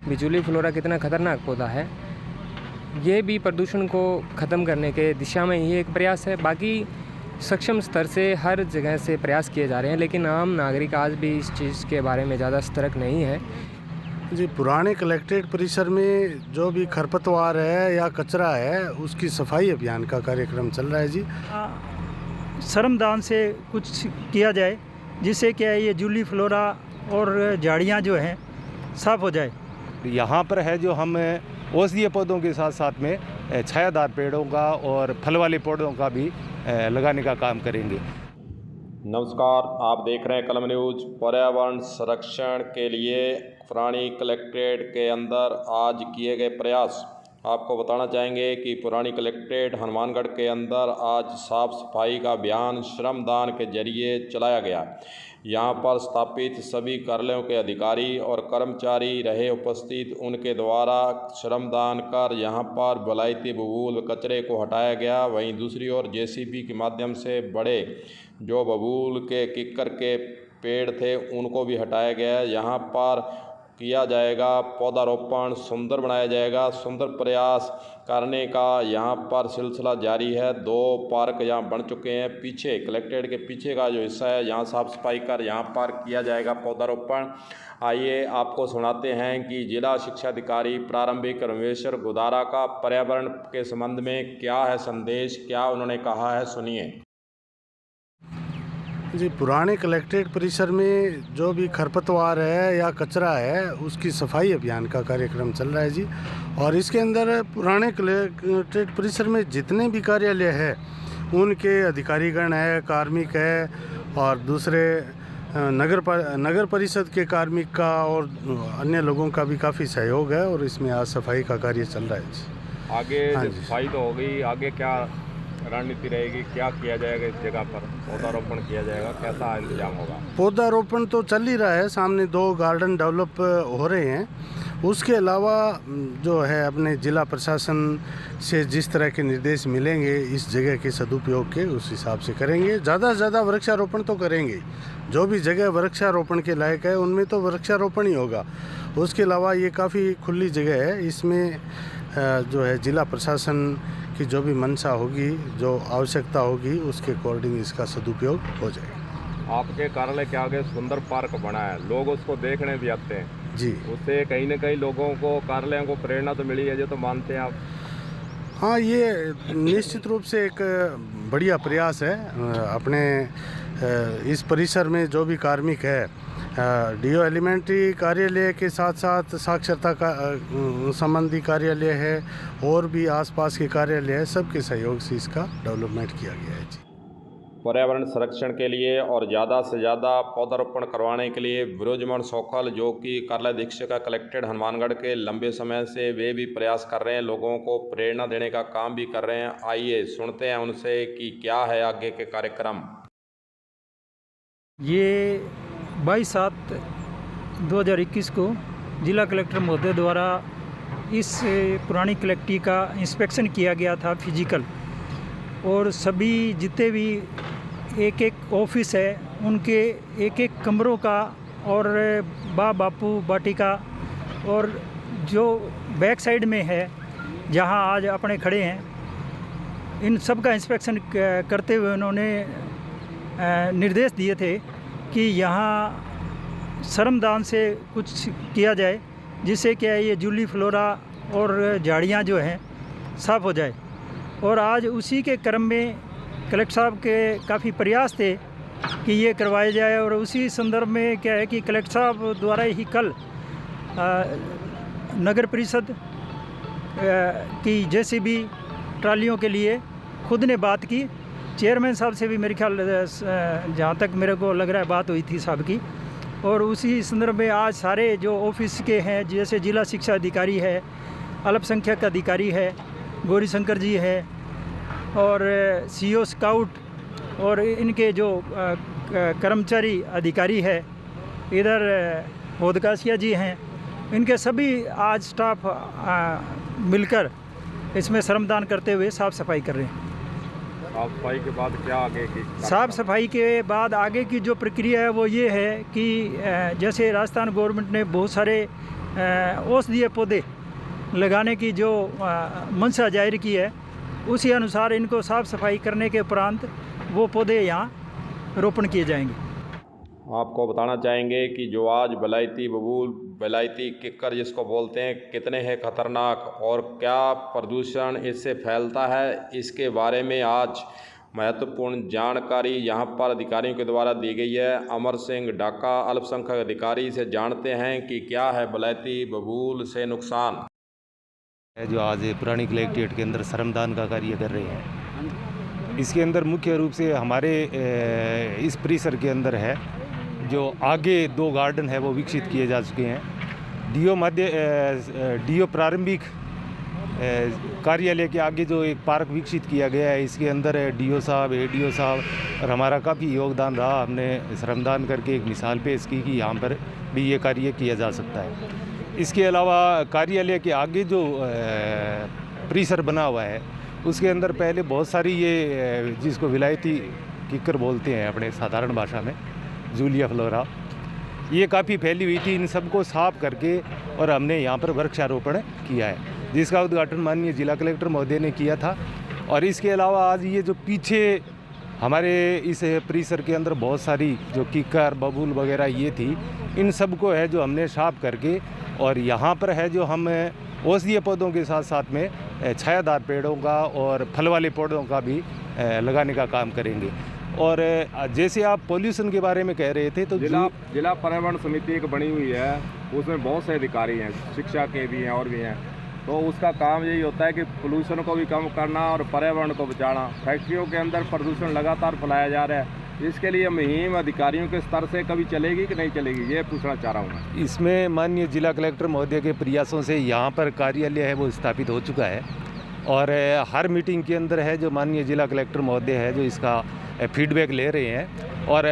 बिजली फ्लोरा कितना खतरनाक पौधा है। ये भी प्रदूषण को ख़त्म करने के दिशा में ही एक प्रयास है। बाकी सक्षम स्तर से हर जगह से प्रयास किए जा रहे हैं, लेकिन आम नागरिक आज भी इस चीज़ के बारे में ज़्यादा सतर्क नहीं है। जी, पुराने कलेक्ट्रेट परिसर में जो भी खरपतवार है या कचरा है उसकी सफाई अभियान का कार्यक्रम चल रहा है जी। श्रमदान से कुछ किया जाए जिससे क्या है ये जूली फ्लोरा और झाड़ियाँ जो हैं साफ़ हो जाए। यहाँ पर है जो हम औषधीय पौधों के साथ साथ में छायादार पेड़ों का और फल वाले पौधों का भी लगाने का काम करेंगे। नमस्कार, आप देख रहे हैं कलम न्यूज। पर्यावरण संरक्षण के लिए पुरानी कलेक्ट्रेट के अंदर आज किए गए प्रयास आपको बताना चाहेंगे कि पुरानी कलेक्ट्रेट हनुमानगढ़ के अंदर आज साफ सफाई का अभियान श्रमदान के जरिए चलाया गया। यहाँ पर स्थापित सभी कार्यालयों के अधिकारी और कर्मचारी रहे उपस्थित। उनके द्वारा श्रमदान कर यहाँ पर विलायती बबूल कचरे को हटाया गया। वहीं दूसरी ओर जेसीबी के माध्यम से बड़े जो बबूल के किक्कर के पेड़ थे उनको भी हटाया गया। यहाँ पर किया जाएगा पौधारोपण, सुंदर बनाया जाएगा। सुंदर प्रयास करने का यहाँ पर सिलसिला जारी है। 2 पार्क यहाँ बन चुके हैं। पीछे कलेक्ट्रेट के पीछे का जो हिस्सा है यहाँ साफ सफाई कर यहाँ पर किया जाएगा पौधारोपण। आइए आपको सुनाते हैं कि जिला शिक्षा अधिकारी प्रारंभिक रमेश्वर गुदारा का पर्यावरण के संबंध में क्या है संदेश, क्या उन्होंने कहा है, सुनिए। जी, पुराने कलेक्ट्रेट परिसर में जो भी खरपतवार है या कचरा है उसकी सफाई अभियान का कार्यक्रम चल रहा है जी। और इसके अंदर पुराने कलेक्ट्रेट परिसर में जितने भी कार्यालय है उनके अधिकारीगण है, कार्मिक है और दूसरे नगर परिषद के कार्मिक का और अन्य लोगों का भी काफ़ी सहयोग है और इसमें आज सफाई का कार्य चल रहा है जी। आगे सफाई तो हो गई, आगे क्या रणनीति रहेगी, क्या किया जाएगा? इस जगह पर पौधारोपण किया जाएगा, कैसा इंतजाम होगा? पौधारोपण तो चल ही रहा है, सामने 2 गार्डन डेवलप हो रहे हैं। उसके अलावा जो है अपने जिला प्रशासन से जिस तरह के निर्देश मिलेंगे इस जगह के सदुपयोग के उस हिसाब से करेंगे। ज़्यादा से ज़्यादा वृक्षारोपण तो करेंगे। जो भी जगह वृक्षारोपण के लायक है उनमें तो वृक्षारोपण ही होगा। उसके अलावा ये काफ़ी खुली जगह है, इसमें जो है जिला प्रशासन की जो भी मंशा होगी, जो आवश्यकता होगी उसके अकॉर्डिंग इसका सदुपयोग हो जाएगा। आपके कार्यालय के आगे सुंदर पार्क बना है, लोग उसको देखने भी आते हैं जी। उससे कहीं न कहीं लोगों को, कार्यालयों को प्रेरणा तो मिली है, जो तो मानते हैं आप? हाँ, ये निश्चित रूप से एक बढ़िया प्रयास है। अपने इस परिसर में जो भी कार्मिक है, डीओ एलिमेंट्री कार्यालय के साथ साथ साक्षरता का संबंधी कार्यालय है और भी आसपास के कार्यालय है, सबके सहयोग से इसका डेवलपमेंट किया गया है जी। पर्यावरण संरक्षण के लिए और ज़्यादा से ज़्यादा पौधारोपण करवाने के लिए विराजमान सौखल जो कि कार्यालय अधीक्षक कलेक्ट्रेट हनुमानगढ़ के लंबे समय से वे भी प्रयास कर रहे हैं, लोगों को प्रेरणा देने का काम भी कर रहे हैं। आइए सुनते हैं उनसे कि क्या है आगे के कार्यक्रम। ये 22/7/2021 को जिला कलेक्टर महोदय द्वारा इस पुरानी कलेक्ट्रेट का इंस्पेक्शन किया गया था फिजिकल, और सभी जितने भी एक ऑफिस है उनके एक कमरों का और बापू वाटिका और जो बैक साइड में है जहां आज अपने खड़े हैं, इन सब का इंस्पेक्शन करते हुए उन्होंने निर्देश दिए थे कि यहाँ श्रमदान से कुछ किया जाए जिससे क्या है ये जूली फ्लोरा और झाड़ियाँ जो हैं साफ़ हो जाए। और आज उसी के क्रम में कलेक्टर साहब के काफ़ी प्रयास थे कि ये करवाया जाए, और उसी संदर्भ में क्या है कि कलेक्टर साहब द्वारा ही कल नगर परिषद की जेसीबी ट्रालियों के लिए खुद ने बात की। चेयरमैन साहब से भी मेरे ख्याल जहाँ तक मेरे को लग रहा है बात हुई थी साहब की, और उसी संदर्भ में आज सारे जो ऑफिस के हैं, जैसे जिला शिक्षा अधिकारी है, अल्पसंख्यक अधिकारी है, गौरी शंकर जी है, और सीओ स्काउट और इनके जो कर्मचारी अधिकारी है, इधर होदकासिया जी हैं, इनके सभी आज स्टाफ मिलकर इसमें श्रमदान करते हुए साफ़ सफाई कर रहे हैं। साफ सफाई के बाद क्या आगे की? साफ़ सफाई के बाद आगे की जो प्रक्रिया है वो ये है कि जैसे राजस्थान गवर्नमेंट ने बहुत सारे औषधीय पौधे लगाने की जो मंशा जाहिर की है, उसी अनुसार इनको साफ़ सफाई करने के उपरांत वो पौधे यहाँ रोपण किए जाएंगे। आपको बताना चाहेंगे कि जो आज विलायती बबूल, विलायती किक्कर जिसको बोलते हैं, कितने हैं खतरनाक और क्या प्रदूषण इससे फैलता है, इसके बारे में आज महत्वपूर्ण जानकारी यहाँ पर अधिकारियों के द्वारा दी गई है। अमर सिंह डाका अल्पसंख्यक अधिकारी से जानते हैं कि क्या है विलायती बबूल से नुकसान। जो आज पुरानी कलेक्ट्रेट के अंदर श्रमदान का कार्य कर रहे हैं, इसके अंदर मुख्य रूप से हमारे इस परिसर के अंदर है जो आगे 2 गार्डन है वो विकसित किए जा चुके हैं। डीओ प्रारंभिक कार्यालय के आगे जो एक पार्क विकसित किया गया है, इसके अंदर डीओ साहब, एडीओ साहब और हमारा काफ़ी योगदान रहा। हमने श्रमदान करके एक मिसाल पेश की कि यहाँ पर भी ये कार्य किया जा सकता है। इसके अलावा कार्यालय के आगे जो परिसर बना हुआ है, उसके अंदर पहले बहुत सारी ये जिसको विलायती किक्कर बोलते हैं अपने साधारण भाषा में, जूलिया फ्लोरा, ये काफ़ी फैली हुई थी। इन सबको साफ करके और हमने यहाँ पर वृक्षारोपण किया है, जिसका उद्घाटन माननीय जिला कलेक्टर महोदय ने किया था। और इसके अलावा आज ये जो पीछे हमारे इस परिसर के अंदर बहुत सारी जो किक्कर, बबूल वगैरह ये थी, इन सबको है जो हमने साफ करके और यहाँ पर है जो हम औषधीय पौधों के साथ साथ में छायादार पेड़ों का और फल वाले पौधों का भी लगाने का काम करेंगे। और जैसे आप पोल्यूशन के बारे में कह रहे थे, तो जिला पर्यावरण समिति एक बनी हुई है, उसमें बहुत से अधिकारी हैं, शिक्षा के भी हैं और भी हैं। तो उसका काम यही होता है कि पोल्यूशन को भी कम करना और पर्यावरण को बचाना। फैक्ट्रियों के अंदर प्रदूषण लगातार फैलाया जा रहा है, इसके लिए मुहिम अधिकारियों के स्तर से कभी चलेगी कि नहीं चलेगी, ये पूछना चाह रहा हूँ मैं। इसमें माननीय जिला कलेक्टर महोदय के प्रयासों से यहाँ पर कार्यालय है वो स्थापित हो चुका है और हर मीटिंग के अंदर है जो माननीय जिला कलेक्टर महोदय है जो इसका फीडबैक ले रहे हैं और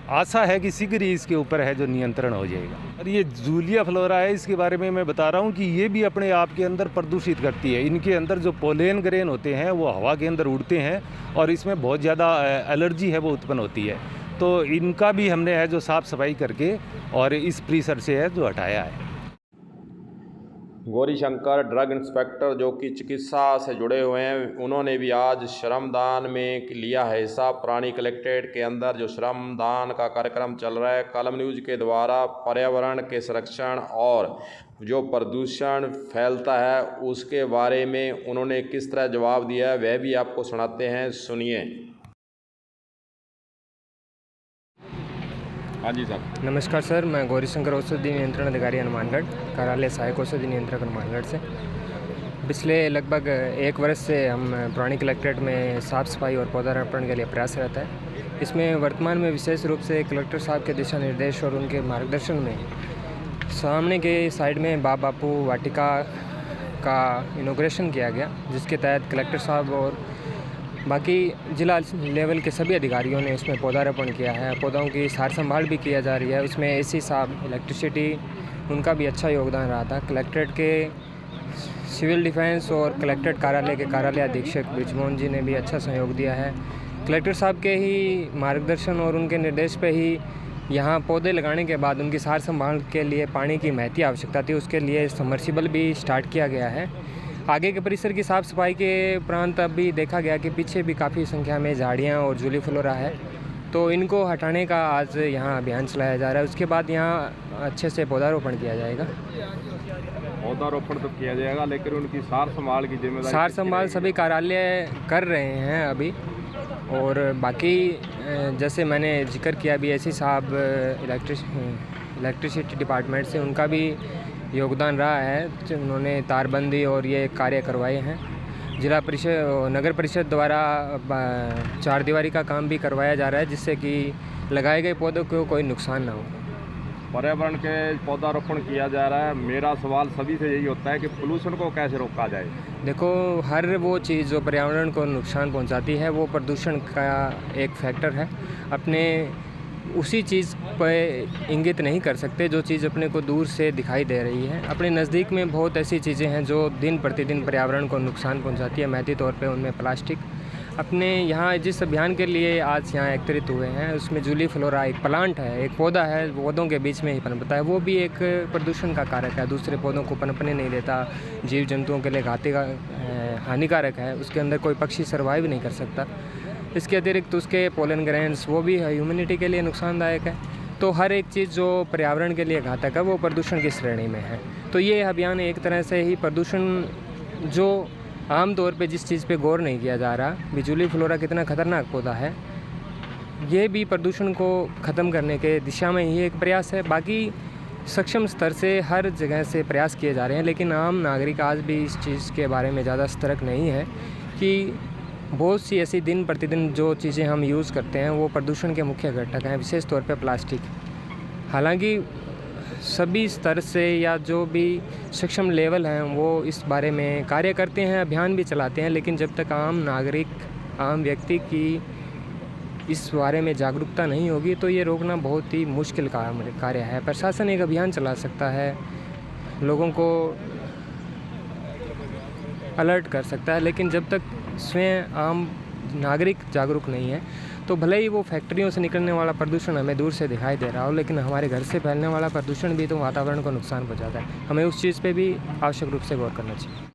आशा है कि शीघ्र ही इसके ऊपर है जो नियंत्रण हो जाएगा। और ये जूलिया फ्लोरा है, इसके बारे में मैं बता रहा हूँ कि ये भी अपने आप के अंदर प्रदूषित करती है। इनके अंदर जो पोलेन ग्रेन होते हैं वो हवा के अंदर उड़ते हैं और इसमें बहुत ज़्यादा एलर्जी है वो उत्पन्न होती है। तो इनका भी हमने है जो साफ़ सफाई करके और इस परिसर से है जो हटाया है। गौरीशंकर ड्रग इंस्पेक्टर जो कि चिकित्सा से जुड़े हुए हैं, उन्होंने भी आज श्रमदान में लिया है हिस्सा। पुरानी कलेक्ट्रेट के अंदर जो श्रमदान का कार्यक्रम चल रहा है, कलम न्यूज़ के द्वारा पर्यावरण के संरक्षण और जो प्रदूषण फैलता है उसके बारे में उन्होंने किस तरह जवाब दिया है वह भी आपको सुनाते हैं, सुनिए। हाँ जी सर। नमस्कार सर, मैं गौरीशंकर औषधि नियंत्रण अधिकारी हनुमानगढ़, कार्यालय सहायक औषधि नियंत्रक हनुमानगढ़ से। पिछले लगभग 1 वर्ष से हम पुरानी कलेक्ट्रेट में साफ़ सफाई और पौधारोपण के लिए प्रयासरत है। इसमें वर्तमान में विशेष रूप से कलेक्टर साहब के दिशा निर्देश और उनके मार्गदर्शन में सामने के साइड में बापू वाटिका का इनॉग्रेशन किया गया, जिसके तहत कलेक्टर साहब और बाकी जिला लेवल के सभी अधिकारियों ने उसमें पौधारोपण किया है। पौधों की सार संभाल भी किया जा रही है। उसमें एसी साहब, इलेक्ट्रिसिटी, उनका भी अच्छा योगदान रहा था। कलेक्ट्रेट के सिविल डिफेंस और कलेक्ट्रेट कार्यालय के कार्यालय अधीक्षक ब्रिजमोहन जी ने भी अच्छा सहयोग दिया है। कलेक्टर साहब के ही मार्गदर्शन और उनके निर्देश पे ही यहाँ पौधे लगाने के बाद उनकी सार संभाल के लिए पानी की महती आवश्यकता थी, उसके लिए सबमर्सिबल भी स्टार्ट किया गया है। आगे के परिसर की साफ़ सफाई के उपरांत अभी देखा गया कि पीछे भी काफ़ी संख्या में झाड़ियाँ और जूली फ्लोरा है, तो इनको हटाने का आज यहाँ अभियान चलाया जा रहा है। उसके बाद यहाँ अच्छे से पौधारोपण किया जाएगा। पौधारोपण तो किया जाएगा, लेकिन उनकी सार संभाल की जिम्मेदारी, सार संभाल सभी कार्यालय कर रहे हैं अभी। और बाकी जैसे मैंने जिक्र किया भी, एसी साहब इलेक्ट्रिसिटी डिपार्टमेंट से, उनका भी योगदान रहा है। उन्होंने तारबंदी और ये कार्य करवाए हैं। जिला परिषद, नगर परिषद द्वारा 4 दीवारी का काम भी करवाया जा रहा है, जिससे कि लगाए गए पौधों को कोई नुकसान ना हो। पर्यावरण के पौधारोपण किया जा रहा है। मेरा सवाल सभी से यही होता है कि पोल्यूशन को कैसे रोका जाए। देखो, हर वो चीज़ जो पर्यावरण को नुकसान पहुंचाती है वो प्रदूषण का एक फैक्टर है। अपने उसी चीज़ पर इंगित नहीं कर सकते जो चीज़ अपने को दूर से दिखाई दे रही है। अपने नज़दीक में बहुत ऐसी चीज़ें हैं जो दिन प्रतिदिन पर्यावरण को नुकसान पहुंचाती है। महती तौर पे उनमें प्लास्टिक। अपने यहाँ जिस अभियान के लिए आज यहाँ एकत्रित हुए हैं उसमें जूली फ्लोरा एक प्लांट है, एक पौधा है, पौधों के बीच में ही पनपता है। वो भी एक प्रदूषण का कारक है, दूसरे पौधों को पनपने नहीं देता, जीव जंतुओं के लिए हानिकारक है, उसके अंदर कोई पक्षी सर्वाइव नहीं कर सकता। इसके अतिरिक्त उसके पोलन ग्रैंड्स वो भी ह्यूमैनिटी के लिए नुकसानदायक है। तो हर एक चीज़ जो पर्यावरण के लिए घातक है वो प्रदूषण की श्रेणी में है। तो ये अभियान एक तरह से ही प्रदूषण जो आम तौर पे जिस चीज़ पे गौर नहीं किया जा रहा, जूली फ्लोरा कितना खतरनाक पौधा है, ये भी प्रदूषण को ख़त्म करने के दिशा में ही एक प्रयास है। बाकी सक्षम स्तर से हर जगह से प्रयास किए जा रहे हैं, लेकिन आम नागरिक आज भी इस चीज़ के बारे में ज़्यादा सतर्क नहीं है कि बहुत सी ऐसी दिन प्रतिदिन जो चीज़ें हम यूज़ करते हैं वो प्रदूषण के मुख्य घटक हैं, विशेष तौर पे प्लास्टिक। हालांकि सभी स्तर से या जो भी सक्षम लेवल हैं वो इस बारे में कार्य करते हैं, अभियान भी चलाते हैं, लेकिन जब तक आम नागरिक, आम व्यक्ति की इस बारे में जागरूकता नहीं होगी तो ये रोकना बहुत ही मुश्किल कार्य है। प्रशासन एक अभियान चला सकता है, लोगों को अलर्ट कर सकता है, लेकिन जब तक स्वयं आम नागरिक जागरूक नहीं है तो भले ही वो फैक्ट्रियों से निकलने वाला प्रदूषण हमें दूर से दिखाई दे रहा हो, लेकिन हमारे घर से फैलने वाला प्रदूषण भी तो वातावरण को नुकसान पहुंचाता है। हमें उस चीज़ पे भी आवश्यक रूप से गौर करना चाहिए।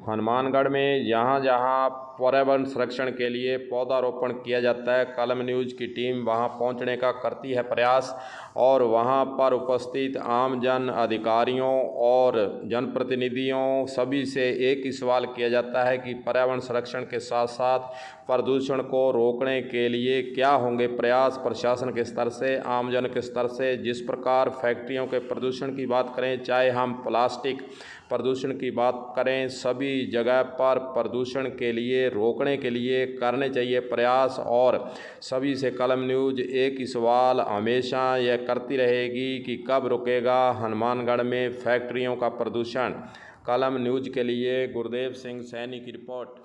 हनुमानगढ़ में जहाँ जहाँ पर्यावरण संरक्षण के लिए पौधारोपण किया जाता है, कलम न्यूज़ की टीम वहाँ पहुँचने का करती है प्रयास और वहाँ पर उपस्थित आम जन, अधिकारियों और जनप्रतिनिधियों सभी से एक ही सवाल किया जाता है कि पर्यावरण संरक्षण के साथ साथ प्रदूषण को रोकने के लिए क्या होंगे प्रयास प्रशासन के स्तर से, आम जन के स्तर से। जिस प्रकार फैक्ट्रियों के प्रदूषण की बात करें, चाहे हम प्लास्टिक प्रदूषण की बात करें, सभी जगह पर प्रदूषण के लिए रोकने के लिए करने चाहिए प्रयास। और सभी से कलम न्यूज़ एक ही सवाल हमेशा यह करती रहेगी कि कब रुकेगा हनुमानगढ़ में फैक्ट्रियों का प्रदूषण। कलम न्यूज़ के लिए गुरदेव सिंह सैनी की रिपोर्ट।